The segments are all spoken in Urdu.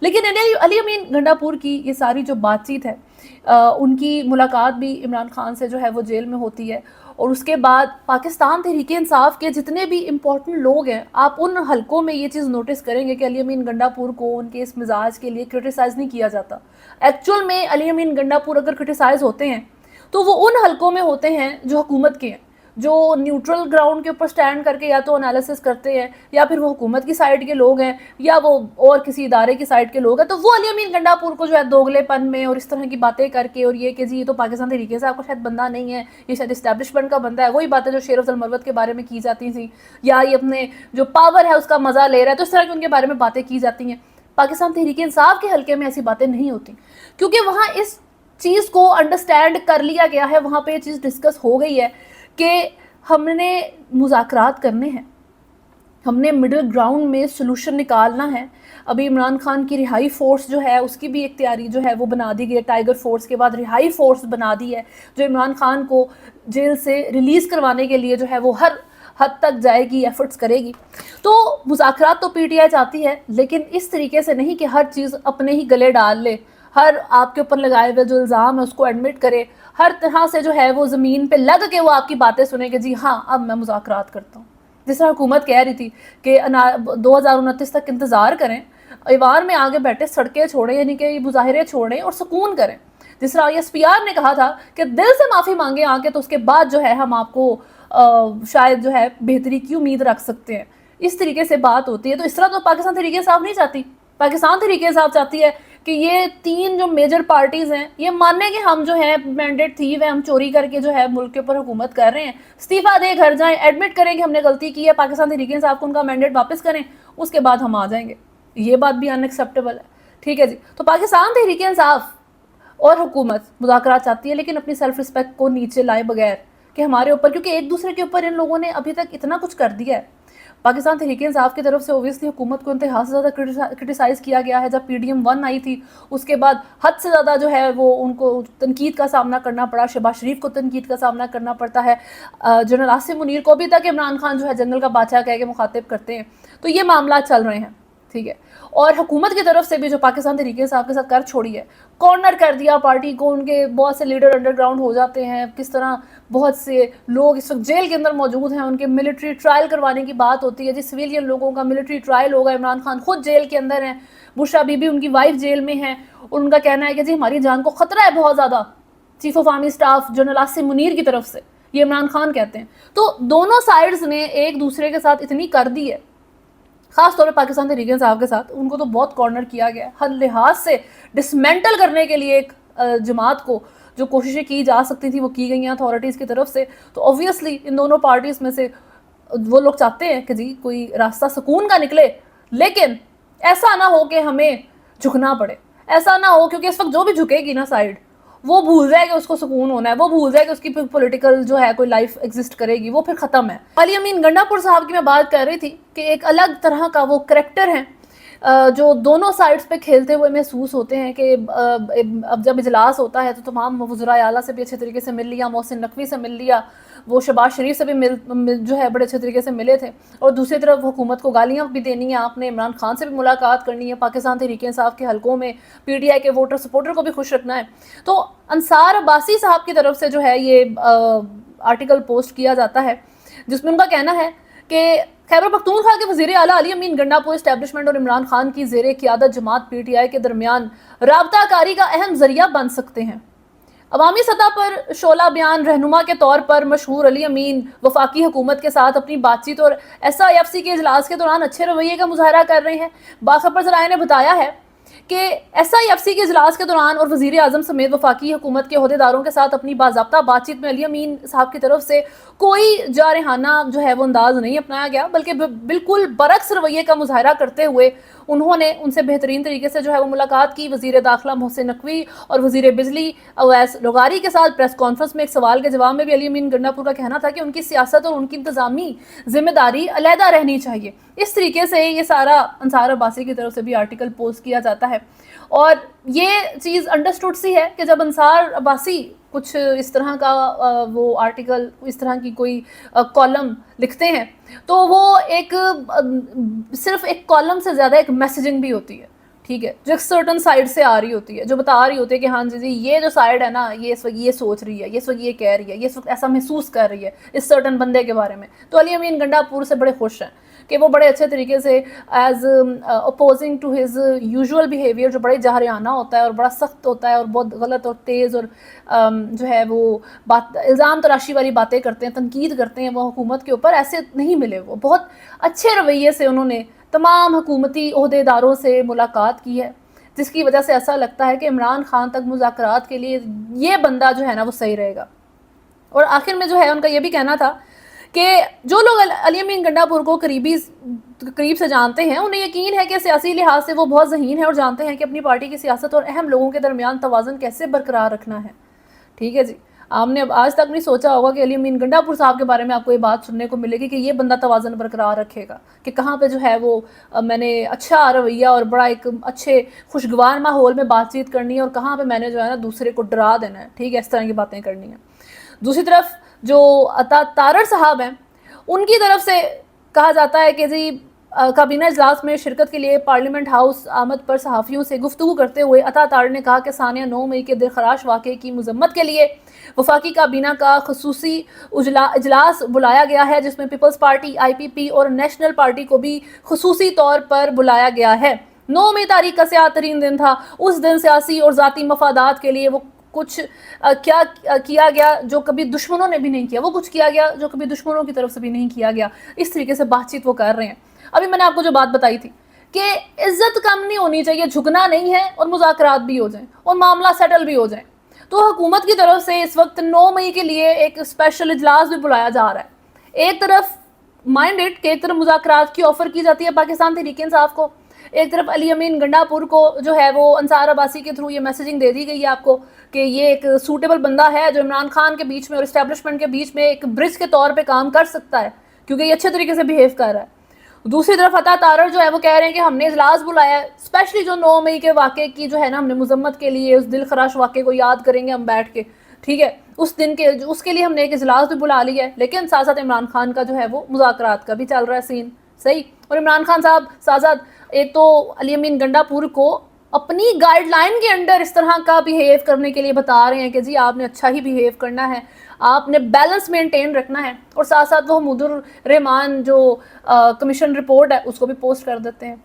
لیکن علی امین گنڈاپور کی یہ ساری جو بات چیت ہے، ان کی ملاقات بھی عمران خان سے جو ہے وہ جیل میں ہوتی ہے، اور اس کے بعد پاکستان تحریک انصاف کے جتنے بھی امپورٹنٹ لوگ ہیں، آپ ان حلقوں میں یہ چیز نوٹس کریں گے کہ علی امین گنڈاپور کو ان کے اس مزاج کے لیے کرٹیسائز نہیں کیا جاتا۔ ایکچول میں علی امین گنڈاپور اگر کرٹیسائز ہوتے ہیں تو وہ ان حلقوں میں ہوتے ہیں جو حکومت کے ہیں، جو نیوٹرل گراؤنڈ کے اوپر سٹینڈ کر کے یا تو انالیسس کرتے ہیں، یا پھر وہ حکومت کی سائیڈ کے لوگ ہیں، یا وہ اور کسی ادارے کی سائیڈ کے لوگ ہیں۔ تو وہ علی امین گنڈاپور کو جو ہے دوگلے پن میں اور اس طرح کی باتیں کر کے، اور یہ کہ جی یہ تو پاکستان تحریک انصاف کا شاید بندہ نہیں ہے، یہ شاید اسٹیبلشمنٹ کا بندہ ہے، وہی باتیں جو شیر افضل مروت کے بارے میں کی جاتی تھیں، یا یہ اپنے جو پاور ہے اس کا مزہ لے رہا ہے، تو اس طرح کی ان کے بارے میں باتیں کی جاتی ہیں۔ پاکستان تحریک انصاف کے حلقے میں ایسی باتیں نہیں ہوتی، کیونکہ وہاں اس چیز کو انڈرسٹینڈ کر لیا گیا ہے، وہاں پہ یہ چیز ڈسکس ہو گئی ہے کہ ہم نے مذاکرات کرنے ہیں، ہم نے مڈل گراؤنڈ میں سلوشن نکالنا ہے۔ ابھی عمران خان کی رہائی فورس جو ہے اس کی بھی ایک تیاری جو ہے وہ بنا دی گئی ہے، ٹائیگر فورس کے بعد رہائی فورس بنا دی ہے، جو عمران خان کو جیل سے ریلیز کروانے کے لیے جو ہے وہ ہر حد تک جائے گی، ایفرٹس کرے گی۔ تو مذاکرات تو پی ٹی آئی چاہتی ہے، لیکن اس طریقے سے نہیں کہ ہر چیز اپنے ہی گلے ڈال لے، ہر آپ کے اوپر لگائے ہوئے جو الزام ہے اس کو ایڈمٹ کرے، ہر طرح سے جو ہے وہ زمین پہ لگ کے وہ آپ کی باتیں سنیں کہ جی ہاں اب میں مذاکرات کرتا ہوں۔ جس طرح حکومت کہہ رہی تھی کہ 2029 تک انتظار کریں، ایوان میں آگے بیٹھے سڑکیں چھوڑیں، یعنی کہ مظاہرے چھوڑیں اور سکون کریں۔ جس طرح ایس پی آر نے کہا تھا کہ دل سے معافی مانگیں آ کے، تو اس کے بعد جو ہے ہم آپ کو شاید جو ہے بہتری کی امید رکھ سکتے ہیں۔ اس طریقے سے بات ہوتی ہے، تو اس طرح تو پاکستان تحریک انصاف نہیں چاہتی۔ پاکستان تحریک انصاف چاہتی ہے کہ یہ تین جو میجر پارٹیز ہیں یہ ماننے کہ ہم جو ہے مینڈیٹ تھیو ہے، ہم چوری کر کے جو ہے ملک کے اوپر حکومت کر رہے ہیں، استعفیٰ دے گھر جائیں، ایڈمٹ کریں کہ ہم نے غلطی کی ہے، پاکستان تحریک انصاف کو ان کا مینڈیٹ واپس کریں، اس کے بعد ہم آ جائیں گے۔ یہ بات بھی ان ایکسیپٹیبل ہے، ٹھیک ہے جی۔ تو پاکستان تحریک انصاف اور حکومت مذاکرات چاہتی ہے، لیکن اپنی سیلف رسپیکٹ کو نیچے لائے بغیر کہ ہمارے اوپر، کیونکہ ایک دوسرے کے اوپر ان لوگوں نے ابھی تک اتنا کچھ کر دیا ہے۔ پاکستان تحریک انصاف کی طرف سے اوبویسلی حکومت کو انتہا سے زیادہ کرٹیسائز کیا گیا ہے۔ جب پی ڈی ایم 1 آئی تھی اس کے بعد حد سے زیادہ جو ہے وہ ان کو تنقید کا سامنا کرنا پڑا، شہباز شریف کو تنقید کا سامنا کرنا پڑتا ہے، جنرل عاصم منیر کو ابھی تک عمران خان جو ہے جنرل کا بادشاہ کہہ کے مخاطب کرتے ہیں۔ تو یہ معاملات چل رہے ہیں، ٹھیک ہے۔ اور حکومت کی طرف سے بھی جو پاکستان تحریک انصاف کے ساتھ کر چھوڑی ہے، کارنر کر دیا پارٹی کو، ان کے بہت سے لیڈر انڈر گراؤنڈ ہو جاتے ہیں، کس طرح بہت سے لوگ اس وقت جیل کے اندر موجود ہیں، ان کے ملٹری ٹرائل کروانے کی بات ہوتی ہے، جس سویلین لوگوں کا ملٹری ٹرائل ہوگا، عمران خان خود جیل کے اندر ہیں، بشرا بی بی ان کی وائف جیل میں ہیں، اور ان کا کہنا ہے کہ جی ہماری جان کو خطرہ ہے بہت زیادہ، chief of army staff general Asim Munir کی طرف سے، یہ عمران خان کہتے ہیں۔ تو دونوں سائڈز نے ایک دوسرے کے ساتھ اتنی کر دی ہے، خاص طور پہ پاکستان تحریک انصاف کے ساتھ ان کو تو بہت کارنر کیا گیا ہے، ہر لحاظ سے ڈسمینٹل کرنے کے لیے ایک جماعت کو جو کوششیں کی جا سکتی تھی وہ کی گئی ہیں اتھارٹیز کی طرف سے۔ تو اوبویسلی ان دونوں پارٹیز میں سے وہ لوگ چاہتے ہیں کہ جی کوئی راستہ سکون کا نکلے، لیکن ایسا نہ ہو کہ ہمیں جھکنا پڑے، ایسا نہ ہو کیونکہ اس وقت جو بھی جھکے گی نا سائڈ، وہ بھول جائے کہ اس کو سکون ہونا ہے، وہ بھول جائے کہ اس کی پولیٹیکل جو ہے کوئی لائف ایگزسٹ کرے گی، وہ پھر ختم ہے۔ علی امین گنڈاپور صاحب کی میں بات کر رہی تھی کہ ایک الگ طرح کا وہ کریکٹر ہیں جو دونوں سائڈز پہ کھیلتے ہوئے محسوس ہوتے ہیں کہ اب جب اجلاس ہوتا ہے تو تمام وزرائے اعلیٰ سے بھی اچھے طریقے سے مل لیا، محسن نقوی سے مل لیا، وہ شہباز شریف سے بھی جو ہے بڑے اچھے طریقے سے ملے تھے، اور دوسری طرف حکومت کو گالیاں بھی دینی ہیں آپ نے، عمران خان سے بھی ملاقات کرنی ہے، پاکستان تحریک انصاف کے حلقوں میں پی ٹی آئی کے ووٹر سپورٹر کو بھی خوش رکھنا ہے۔ تو انصار عباسی صاحب کی طرف سے جو ہے یہ آرٹیکل پوسٹ کیا جاتا ہے جس میں ان کا کہنا ہے کہ خیبر پختونخوا کے وزیر اعلیٰ علی امین گنڈاپور اسٹیبلشمنٹ اور عمران خان کی زیر قیادت جماعت پی ٹی آئی کے درمیان رابطہ کاری کا اہم ذریعہ بن سکتے ہیں۔ عوامی سطح پر شعلہ بیان رہنما کے طور پر مشہور علی امین وفاقی حکومت کے ساتھ اپنی بات چیت اور ایس آئی ایف سی کے اجلاس کے دوران اچھے رویے کا مظاہرہ کر رہے ہیں۔ باخبر ذرائع نے بتایا ہے کہ ایس آئی ایف سی کے اجلاس کے دوران اور وزیر اعظم سمیت وفاقی حکومت کے عہدیداروں کے ساتھ اپنی باضابطہ بات چیت میں علی امین صاحب کی طرف سے کوئی جارحانہ جو ہے وہ انداز نہیں اپنایا گیا، بلکہ بالکل برعکس رویے کا مظاہرہ کرتے ہوئے انہوں نے ان سے بہترین طریقے سے جو ہے وہ ملاقات کی۔ وزیر داخلہ محسن نقوی اور وزیر بجلی اویس لغاری کے ساتھ پریس کانفرنس میں ایک سوال کے جواب میں بھی علی امین گنڈاپور کا کہنا تھا کہ ان کی سیاست اور ان کی انتظامی ذمہ داری علیحدہ رہنی چاہیے۔ اس طریقے سے یہ سارا انصار عباسی کی طرف سے بھی آرٹیکل پوسٹ کیا جاتا ہے، اور یہ چیز انڈرسٹوڈ سی ہے کہ جب انصار عباسی کچھ اس طرح کا وہ آرٹیکل، اس طرح کی کوئی کالم لکھتے ہیں تو وہ ایک صرف ایک کالم سے زیادہ ایک میسیجنگ بھی ہوتی ہے، ٹھیک ہے، جو ایک سرٹن سائڈ سے آ رہی ہوتی ہے، جو بتا رہی ہوتی ہے کہ ہاں جی یہ جو سائڈ ہے نا، یہ اس وقت یہ سوچ رہی ہے، یہ اس وقت یہ کہہ رہی ہے، یہ اس وقت ایسا محسوس کر رہی ہے اس سرٹن بندے کے بارے میں. تو علی امین گنڈا پور سے بڑے خوش ہیں کہ وہ بڑے اچھے طریقے سے as opposing to his usual behaviour, جو بڑے جاہریانہ ہوتا ہے اور بڑا سخت ہوتا ہے اور بہت غلط اور تیز اور جو ہے وہ الزام تراشی والی باتیں کرتے ہیں، تنقید کرتے ہیں وہ حکومت کے اوپر، ایسے نہیں ملے. وہ بہت اچھے رویے سے انہوں نے تمام حکومتی عہدیداروں سے ملاقات کی ہے، جس کی وجہ سے ایسا لگتا ہے کہ عمران خان تک مذاکرات کے لیے یہ بندہ جو ہے نا وہ صحیح رہے گا. اور آخر میں جو ہے ان کا یہ بھی کہنا تھا کہ جو لوگ علی امین گنڈا پور کو قریب سے جانتے ہیں، انہیں یقین ہے کہ سیاسی لحاظ سے وہ بہت ذہین ہے اور جانتے ہیں کہ اپنی پارٹی کی سیاست اور اہم لوگوں کے درمیان توازن کیسے برقرار رکھنا ہے. ٹھیک ہے جی، آپ نے اب آج تک نہیں سوچا ہوگا کہ علی امین گنڈا پور صاحب کے بارے میں آپ کو یہ بات سننے کو ملے گی کہ یہ بندہ توازن برقرار رکھے گا، کہ کہاں پہ جو ہے وہ میں نے اچھا رویہ اور بڑا ایک اچھے خوشگوار ماحول میں بات چیت کرنی ہے، اور کہاں پہ میں نے جو ہے نا دوسرے کو ڈرا دینا ہے. ٹھیک ہے، اس طرح کی باتیں کرنی ہیں. دوسری طرف جو عطا تارڑ صاحب ہیں، ان کی طرف سے کہا جاتا ہے کہ جی کابینہ اجلاس میں شرکت کے لیے پارلیمنٹ ہاؤس آمد پر صحافیوں سے گفتگو کرتے ہوئے عطا تارڑ نے کہا کہ ثانیہ 9 مئی کے دلخراش واقعے کی مذمت کے لیے وفاقی کابینہ کا خصوصی اجلاس بلایا گیا ہے، جس میں پیپلز پارٹی، IPP اور نیشنل پارٹی کو بھی خصوصی طور پر بلایا گیا ہے. 9 مئی تاریخ کا سیاہ ترین دن تھا. اس دن سیاسی اور ذاتی مفادات کے لیے وہ کچھ کیا گیا جو کبھی دشمنوں نے بھی نہیں کیا، وہ کچھ کیا گیا جو کبھی دشمنوں کی طرف سے بھی نہیں کیا گیا. اس طریقے سے بات چیت وہ کر رہے ہیں. ابھی میں نے آپ کو جو بات بتائی تھی کہ عزت کم نہیں ہونی چاہیے، جھکنا نہیں ہے، اور مذاکرات بھی ہو جائیں اور معاملہ سیٹل بھی ہو جائیں. تو حکومت کی طرف سے اس وقت 9 مئی کے لیے ایک اسپیشل اجلاس بھی بلایا جا رہا ہے. ایک طرف مائنڈڈ کہ ایک طرف مذاکرات کی آفر کی جاتی ہے پاکستان تحریک انصاف کو، ایک طرف علی امین گنڈا پور کو جو ہے وہ انصار عباسی کے تھرو یہ میسیجنگ دے دی گئی ہے آپ کو کہ یہ ایک سوٹیبل بندہ ہے جو عمران خان کے بیچ میں اور اسٹیبلشمنٹ کے بیچ میں ایک برج کے طور پہ کام کر سکتا ہے، کیونکہ یہ اچھے طریقے سے بیہیو کر رہا ہے. دوسری طرف عطا تارڑ جو ہے وہ کہہ رہے ہیں کہ ہم نے اجلاس بلایا ہے، اسپیشلی جو 9 مئی کے واقعے کی جو ہے نا ہم نے مذمت کے لیے، اس دل خراش واقعے کو یاد کریں گے ہم بیٹھ کے. ٹھیک ہے، اس دن کے اس کے لیے ہم نے ایک اجلاس بھی بلا لیا ہے، لیکن ساتھ ساتھ عمران خان کا جو ہے وہ مذاکرات کا بھی چل رہا ہے سین. صحیح. اور عمران خان صاحب ساتھ ساتھ ایک تو علی امین گنڈا پور کو اپنی گائیڈ لائن کے انڈر اس طرح کا بیہیو کرنے کے لیے بتا رہے ہیں کہ جی آپ نے اچھا ہی بیہیو کرنا ہے، آپ نے بیلنس مینٹین رکھنا ہے. اور ساتھ ساتھ وہ حمود الرحمان جو کمیشن رپورٹ ہے اس کو بھی پوسٹ کر دیتے ہیں.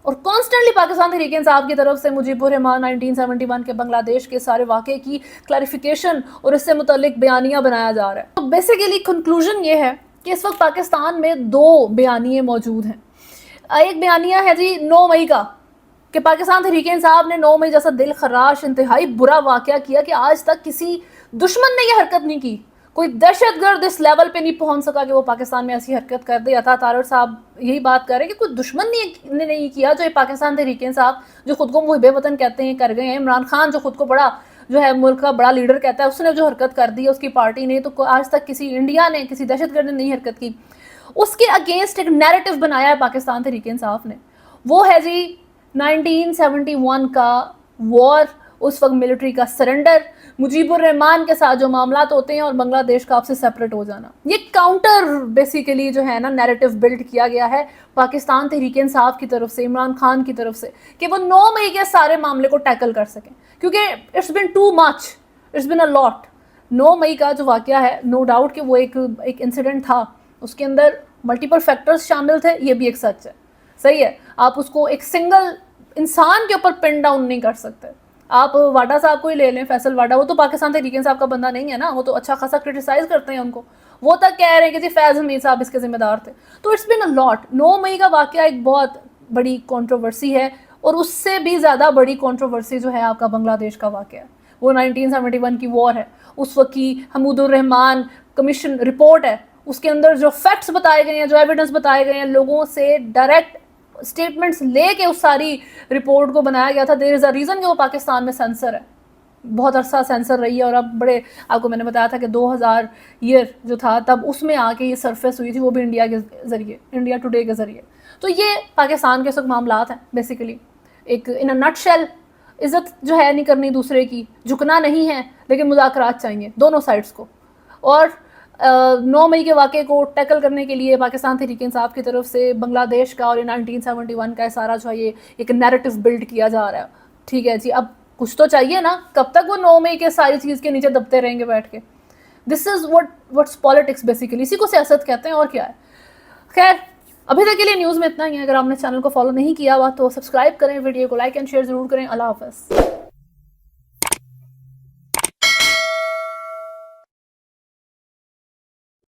اور کانسٹنٹلی پاکستان تحریک انصاف کی طرف سے مجیب الرحمان 1971 کے بنگلہ دیش کے سارے واقعے کی کلیریفیکیشن اور اس سے متعلق بیانیہ بنایا جا رہا ہے. تو بیسیکلی کنکلوژن یہ ہے کہ اس وقت پاکستان میں 2 بیانیے موجود ہیں. ایک بیانیہ ہے جی 9 مئی کا کہ پاکستان تحریک انصاف نے 9 مئی جیسا دل خراش انتہائی برا واقعہ کیا کہ آج تک کسی دشمن نے یہ حرکت نہیں کی، کوئی دہشت گرد اس لیول پہ نہیں پہنچ سکا کہ وہ پاکستان میں ایسی حرکت کر دے. عطا تارڑ صاحب یہی بات کر رہے ہیں کہ کوئی دشمن نے نہیں کیا جو یہ پاکستان تحریک انصاف جو خود کو محب وطن کہتے ہیں کر گئے ہیں. عمران خان جو خود کو بڑا جو ہے ملک کا بڑا لیڈر کہتا ہے، اس نے جو حرکت کر دی ہے اس کی پارٹی نے، تو آج تک کسی انڈیا نے، کسی دہشت گرد نے نہیں حرکت کی. اس کے اگینسٹ ایک نیریٹو بنایا ہے پاکستان تحریک انصاف نے، وہ ہے جی 1971 کا وار، اس وقت ملٹری کا سرنڈر، مجیب الرحمان کے ساتھ جو معاملات ہوتے ہیں اور بنگلہ دیش کا آپ سے سیپریٹ ہو جانا. یہ کاؤنٹر بیسیکلی جو ہے نا نیریٹو بلڈ کیا گیا ہے پاکستان تحریک انصاف کی طرف سے، عمران خان کی طرف سے، کہ وہ 9 مئی کے سارے معاملے کو ٹیکل کر سکیں، کیونکہ it's been too much, it's been a lot. 9 May کا جو واقعہ ہے نو ڈاؤٹ کہ وہ ایک انسیڈنٹ تھا، اس کے اندر ملٹیپل فیکٹرز شامل تھے، یہ بھی ایک سچ ہے. صحیح ہے، آپ اس کو ایک سنگل انسان کے اوپر پن ڈاؤن نہیں کر سکتے. آپ واڈا صاحب کو ہی لے لیں، فیصل واڈا، وہ تو پاکستان تحریک انصاف کا بندہ نہیں ہے نا، وہ تو اچھا خاصا کرٹیسائز کرتے ہیں ان کو، وہ تک کہہ رہے ہیں کہ جی فیض حمید صاحب اس کے ذمہ دار تھے. تو it's been a lot. 9 May کا واقعہ ایک بہت بڑی کنٹروورسی ہے، اور اس سے بھی زیادہ بڑی کنٹروورسی جو ہے آپ کا بنگلہ دیش کا واقعہ ہے، وہ 1971 کی وار ہے. اس وقت کی حمود الرحمان کمیشن رپورٹ ہے، اس کے اندر جو فیکٹس بتائے گئے ہیں، جو ایویڈنس بتائے گئے ہیں، لوگوں سے ڈائریکٹ اسٹیٹمنٹس لے کے اس ساری رپورٹ کو بنایا گیا تھا. دیر از اے ریزن کہ وہ پاکستان میں سینسر ہے، بہت عرصہ سینسر رہی ہے، اور اب بڑے آپ کو میں نے بتایا تھا کہ 2000 ایئر جو تھا تب اس میں آ کے یہ سرفیس ہوئی تھی، وہ بھی انڈیا کے ذریعے، انڈیا ٹوڈے کے ذریعے. تو یہ پاکستان کے سب معاملات ہیں بیسیکلی. ایک ان اے نٹ شیل، عزت جو ہے نہیں کرنی دوسرے کی، جھکنا نہیں ہے، لیکن مذاکرات چاہیے دونوں سائڈس کو. اور 9 مئی کے واقعے کو ٹیکل کرنے کے لیے پاکستان تحریک انصاف کی طرف سے بنگلہ دیش کا اور 1971 کا سارا جو ہے یہ ایک نیریٹو بلڈ کیا جا رہا ہے. ٹھیک ہے جی, اب کچھ تو چاہیے نا, کب تک وہ 9 مئی کے ساری چیز کے نیچے دبتے رہیں گے بیٹھ کے. دس از واٹس پالیٹکس بیسیکلی, اسی کو سیاست کہتے ہیں, اور کیا ہے. خیر, ابھی تک کے لیے نیوز میں اتنا ہی ہے. اگر آپ نے چینل کو فالو نہیں کیا ہوا تو سبسکرائب کریں, ویڈیو کو لائک اینڈ شیئر ضرور کریں. اللہ حافظ.